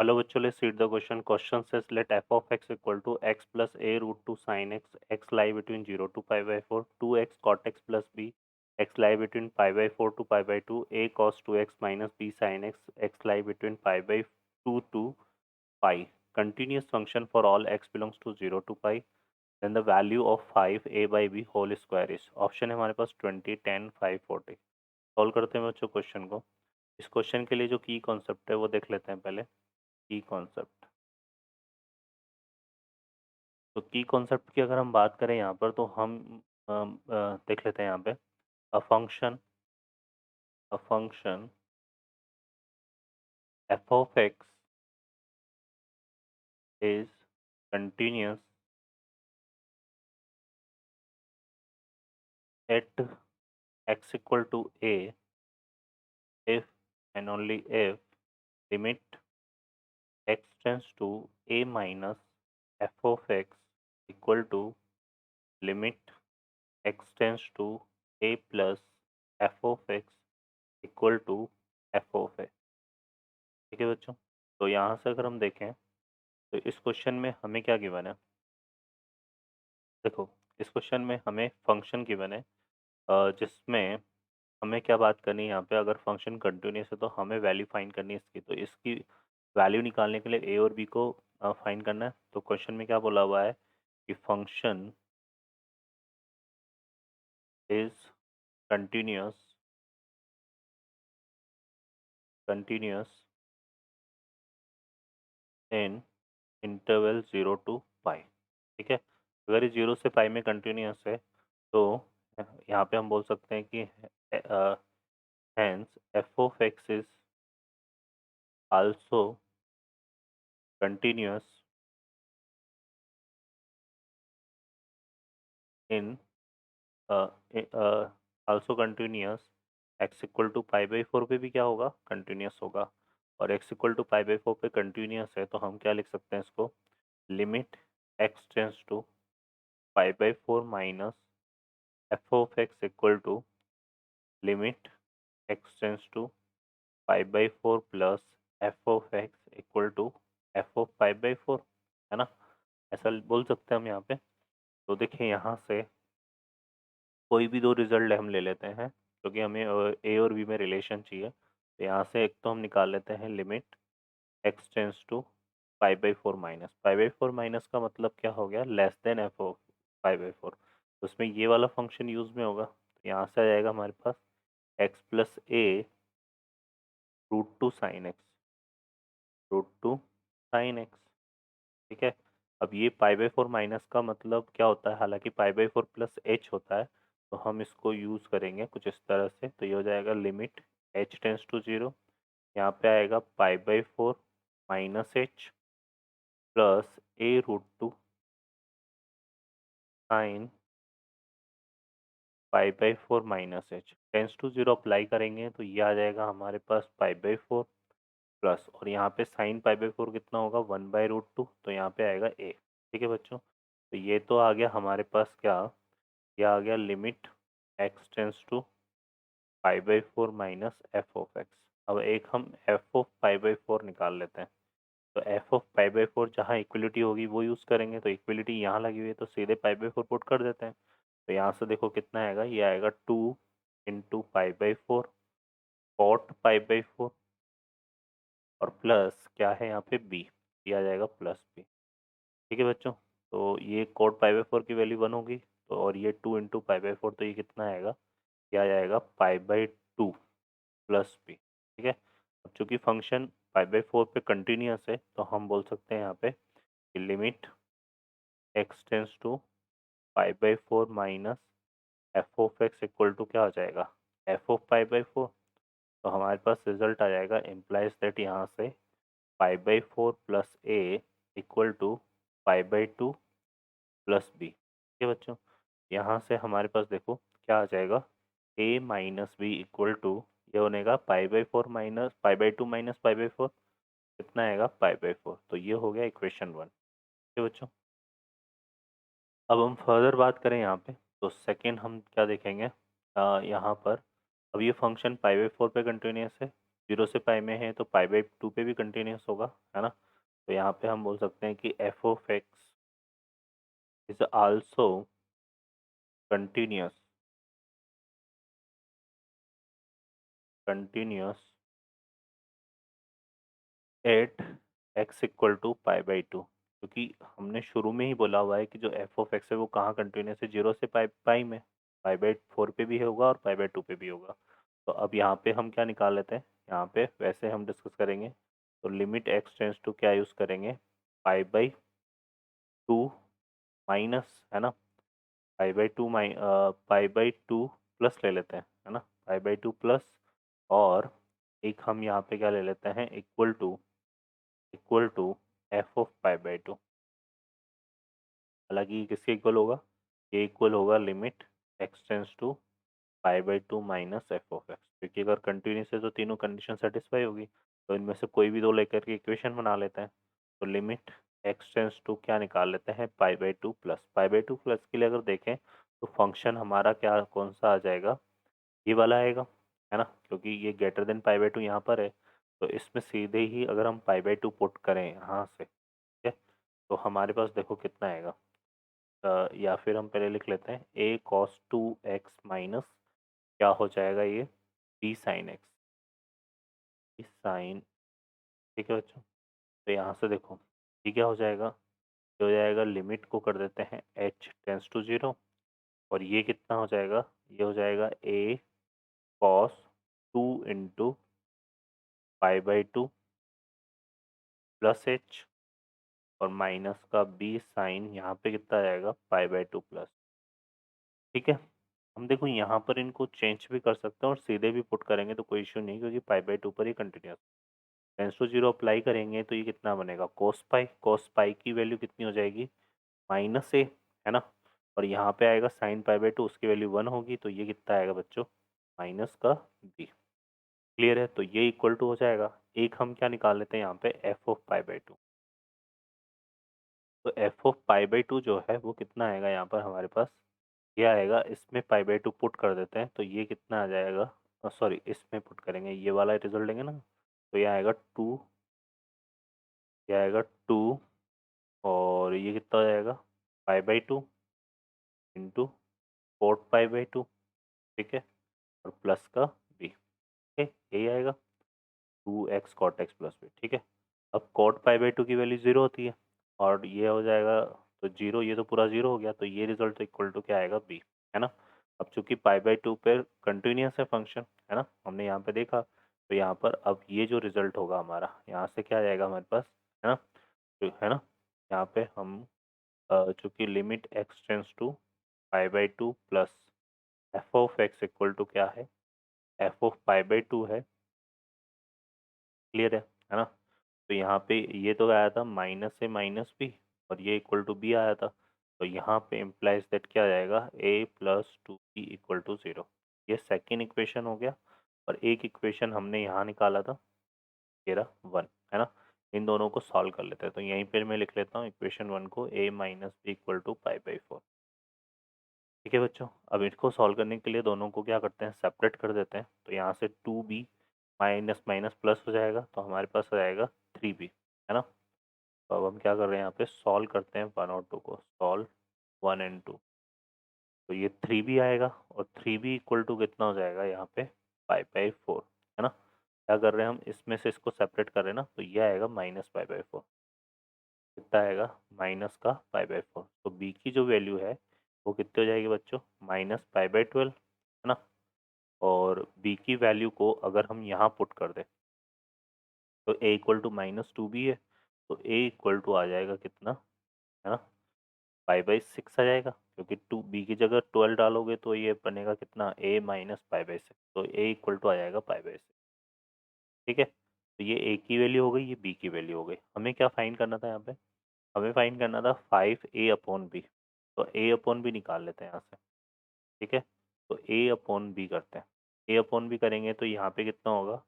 Hello बच्चों, let's read the question. Question says let f of x equal to x plus a root 2 sin x, x lie between 0 to pi by 4, 2x cot x plus b, x lie between pi by 4 to pi by 2, a cos 2x minus b sin x, x lie between pi by 2 to pi. Continuous function for all x belongs to 0 to pi. Then the value of 5 a by b whole square is. Option है हमारे पास 20, 10, 5, 40. Solve करते हैं बच्चों question को. इस question के लिए जो की कॉन्सेप्ट है वो देख लेते हैं पहले. की कॉन्सेप्ट, तो की कॉन्सेप्ट की अगर हम बात करें यहाँ पर तो हम देख लेते हैं यहाँ पे. A function f of x is continuous at x equal to a if and only if limit x tends to a minus f of x equal to limit x tends to a plus f of x equal to f of x. ठीक है बच्चों, तो यहाँ से अगर हम देखें तो इस क्वेश्चन में हमें क्या गिवन है. देखो, इस क्वेश्चन में हमें फंक्शन गिवन है जिसमें हमें क्या बात करनी है यहाँ पे. अगर फंक्शन कंटिन्यूस है तो हमें वैल्यू फाइंड करनी है इसकी. तो इसकी वैल्यू निकालने के लिए ए और बी को फाइंड करना है. तो क्वेश्चन में क्या बोला हुआ है कि function is continuous in interval 0 two pi. ठीक है, अगर ये 0 से पाई में कंटिन्यूस है तो यहाँ पे हम बोल सकते हैं कि hence f of x is also continuous in also continuous x equal to pi by 4 पे भी क्या होगा, कंटिन्यूस होगा. और x equal to pi by 4 पे कंटिन्यूस है तो हम क्या लिख सकते हैं इसको, limit x tends to pi by 4 minus f of x equal to limit x tends to pi by 4 plus f of x equal to f of pi by 4, है ना. ऐसा बोल सकते हैं हम यहाँ पे. तो देखिए यहाँ से कोई भी दो रिजल्ट हम ले लेते हैं क्योंकि हमें ए और बी में रिलेशन चाहिए. तो यहाँ से एक तो हम निकाल लेते हैं limit x tends to pi by four minus का मतलब क्या हो गया, less than f of pi by 4. तो उसमें ये वाला फंक्शन यूज में होगा. तो यहाँ से आ जाएगा हमारे पास x plus a root two sine x. ठीक है, अब ये पाई बाई 4 माइनस का मतलब क्या होता है, हालांकि पाई बाई 4 प्लस एच होता है. तो हम इसको यूज़ करेंगे कुछ इस तरह से. तो ये हो जाएगा लिमिट एच टेंस टू 0, यहाँ पे आएगा pi by 4 minus h plus a root two sine pi by 4 minus h. Tends to 0 apply करेंगे तो ये आ जाएगा हमारे पास पाई बाई 4 प्लस, और यहाँ पे साइन पाई बाई 4 कितना होगा, 1/√2. तो यहाँ पे आएगा ए. ठीक है बच्चों, तो ये तो आ गया हमारे पास क्या, ये आ गया limit x tends to pi by 4 minus f of x. अब एक हम एफ ऑफ पाई बाई 4 निकाल लेते हैं. तो एफ ऑफ पाई बाई 4 जहाँ इक्वलिटी होगी वो यूज़ करेंगे. तो इक्वलिटी यहाँ लगी हुई है तो सीधे पाई बाई 4 पुट कर देते हैं. तो यहाँ से देखो कितना आएगा, ये आएगा 2 into pi by 4 cot pi by 4 और प्लस क्या है यहाँ पे बी, ये आ जाएगा प्लस बी. ठीक है बच्चों, तो ये कॉट पाई बाई 4 की वैल्यू 1 होगी. तो और ये 2 इंटू पाई बाई 4, तो ये कितना आएगा, ये आ जाएगा पाई बाई 2 प्लस बी. ठीक है, अब चूंकि फंक्शन पाई बाई 4 पे कंटिन्यूस है तो हम बोल सकते हैं यहाँ पे कि limit x tends to pi by 4 minus f of x equal to क्या हो जाएगा, एफ ऑफ पाई बाई 4. तो हमारे पास रिजल्ट आ जाएगा इम्प्लाइज दैट यहाँ से pi by 4 plus a equal to pi by 2 plus b. ठीक है बच्चों, यहाँ से हमारे पास देखो क्या आ जाएगा, ए माइनस बी इक्वल टू, ये बनेगा पाई by 4 minus pi by 2 minus pi by 4, कितना आएगा पाई बाई 4. तो ये हो गया इक्वेशन 1. ठीक है बच्चों, अब हम फर्दर बात करें यहाँ पे तो सेकेंड हम क्या देखेंगे, यहाँ पर अब ये फंक्शन पाई बाई 4 पे कंटिन्यूस है. 0 से पाई में है तो पाई बाई 2 पे भी कंटिन्यूस होगा, है ना। तो यहाँ पे हम बोल सकते हैं कि f of x is also continuous continuous at x equal to pi by 2, क्योंकि हमने शुरू में ही बोला हुआ है कि जो एफ ऑफ एक्स है वो कहाँ कंटिन्यूस है, 0 से पाई पाई में, पाई बाई 4 पे भी होगा और पाई बाई 2 पे भी होगा। तो अब यहाँ पे हम क्या निकाल लेते हैं, यहाँ पे वैसे हम डिस्कस करेंगे। तो लिमिट एक्स टेंस टू क्या यूज़ करेंगे, पाई बाई 2 माइनस, है ना, पाई बाई 2 प्लस ले लेते हैं, है ना, पाई बाई 2 प्लस, और एक हम यहाँ पे क्या ले लेते हैं, equal to f of pi by 2। हालांकि ये किसके इक्वल होगा, ये इक्वल होगा limit x tends to pi by 2 minus f of x, क्योंकि अगर कंटिन्यूस है तो तीनों कंडीशन सेटिस्फाई होगी। तो इनमें से कोई भी दो लेकर के इक्वेशन बना लेते हैं। तो लिमिट एक्स टेंस टू क्या निकाल लेते हैं, पाई by 2 plus, pi by 2 plus के लिए अगर देखें तो फंक्शन हमारा क्या कौन सा आ जाएगा, ये वाला आएगा, है ना, क्योंकि ये ग्रेटर देन पाई बाई 2 यहाँ पर है। तो इसमें सीधे ही अगर हम पाई बाई 2 पुट करें यहाँ से, ठीक है, तो हमारे पास देखो कितना आएगा, या फिर हम पहले लिख लेते हैं ए कॉस 2x माइनस क्या हो जाएगा ये, b sine x, b sine, ठीक है बच्चों। तो यहाँ से देखो ये क्या हो जाएगा, ये हो जाएगा, लिमिट को कर देते हैं h टेंस टू 0, और ये कितना हो जाएगा, ये हो जाएगा a cos 2 into pi by 2 plus h, और माइनस का b साइन, यहाँ पे कितना आ जाएगा, पाई बाई 2 प्लस, ठीक है। हम देखो यहाँ पर इनको चेंज भी कर सकते हैं और सीधे भी पुट करेंगे तो कोई इशू नहीं, क्योंकि पाई बाई 2 पर ही कंटिन्यूस, टेंस टू 0 अप्लाई करेंगे तो ये कितना बनेगा, कोस पाई की वैल्यू कितनी हो जाएगी, माइनस ए, है ना, और यहाँ पे आएगा साइन पाई बाई 2, उसकी वैल्यू 1 होगी, तो ये कितना आएगा बच्चों, माइनस का बी। क्लियर है, तो ये इक्वल टू हो जाएगा, एक हम क्या निकाल लेते हैं यहाँ पे, एफ ऑफ पाई बाई 2। तो एफ ऑफ पाई बाई 2 जो है वो कितना आएगा यहाँ पर हमारे पास, ये आएगा, इसमें पाई बाई 2 पुट कर देते हैं तो ये कितना आ जाएगा, सॉरी इसमें पुट करेंगे, ये वाला रिजल्ट लेंगे ना, तो ये आएगा 2, ये आएगा 2, और ये कितना हो जाएगा, पाई by 2 into coat pi by 2, ठीक है, और प्लस का बी, ठीक है, यही आएगा 2x cot x plus b, ठीक है। अब कॉट पाई बाई 2 की वैल्यू 0 होती है, और ये हो जाएगा तो 0, ये तो पूरा 0 हो गया, तो ये रिजल्ट इक्वल टू क्या आएगा, बी, है ना। अब चूंकि पाई बाई 2 पर कंटिन्यूस है फंक्शन, है ना, हमने यहाँ पे देखा, तो यहाँ पर अब ये जो रिजल्ट होगा हमारा, यहाँ से क्या आ जाएगा हमारे पास, है ना, तो है ना, यहाँ पे हम चूंकि limit x tends to pi by 2 plus f of x equal to क्या है, एफ ऑफ पाई बाई 2 है, क्लियर है ना। तो यहाँ पे ये तो आया था माइनस से माइनस बी, और ये इक्वल टू बी आया था, तो यहाँ पे इम्प्लाइज दैट क्या आ जाएगा, ए प्लस 2b इक्वल टू 0, ये सेकेंड इक्वेशन हो गया। और एक इक्वेशन हमने यहाँ निकाला था, ये रहा 1, है ना, इन दोनों को सॉल्व कर लेते हैं। तो यहीं पर मैं लिख लेता हूँ इक्वेशन 1 को, a minus b equal to pi by 4, ठीक है बच्चों। अब इसको सॉल्व करने के लिए दोनों को क्या करते हैं, सेपरेट कर देते हैं, तो यहाँ से 2b माइनस माइनस प्लस हो जाएगा, तो हमारे पास हो जाएगा 3b, है ना। तो अब हम क्या कर रहे हैं, यहाँ पे सॉल्व करते हैं 1 और 2 को, सॉल्व 1 एंड 2, तो ये 3b आएगा, और 3b इक्वल टू कितना हो जाएगा यहाँ पे, 5/4, है ना। क्या कर रहे हैं हम, इसमें से इसको सेपरेट कर रहे हैं ना, तो ये आएगा -5/4, कितना आएगा, माइनस का 5/4, तो b की जो वैल्यू है वो कितनी हो जाएगी बच्चों, -5/12, है ना। और b की वैल्यू को अगर हम यहाँ पुट कर दें तो a इक्वल टू -2b है, तो a इक्वल टू आ जाएगा कितना, है ना, 5/6 आ जाएगा, क्योंकि 2b की जगह 12 डालोगे तो ये बनेगा कितना, a माइनस 5/6, तो a इक्वल टू आ जाएगा 5/6, ठीक है। तो ये a की वैल्यू हो गई, ये b की वैल्यू हो गई। हमें क्या फाइंड करना था यहाँ पे, हमें फाइंड करना था 5a/b, तो a/b निकाल लेते हैं यहाँ से, ठीक है। तो a/b करते हैं, a/b करेंगे तो यहाँ पे कितना होगा,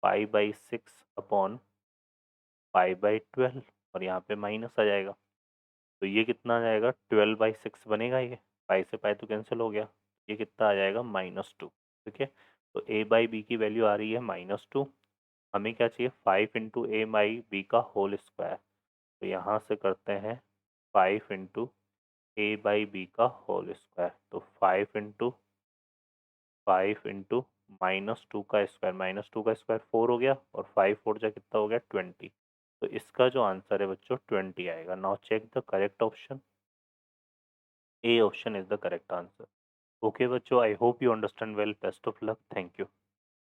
5/6/5/12, और यहाँ पे माइनस आ जाएगा, तो ये कितना आ जाएगा, 12/6 बनेगा ये, पाई से पाई तो कैंसिल हो गया, ये कितना आ जाएगा, -2, ठीक है। तो a बाई बी की वैल्यू आ रही है -2, हमें क्या चाहिए 5 इंटू ए बाई बी का होल स्क्वायर। तो यहाँ से करते हैं 5 इंटू ए बाई बी का होल स्क्वायर। तो 5 इंटू -2 का स्क्वायर, -2 का स्क्वायर 4 हो गया और 5 4 जा कितना हो गया 20। तो इसका जो आंसर है बच्चों 20 आएगा। Now check the correct option. A option is the correct answer. Okay बच्चों, I hope you understand well. Best of luck, thank you.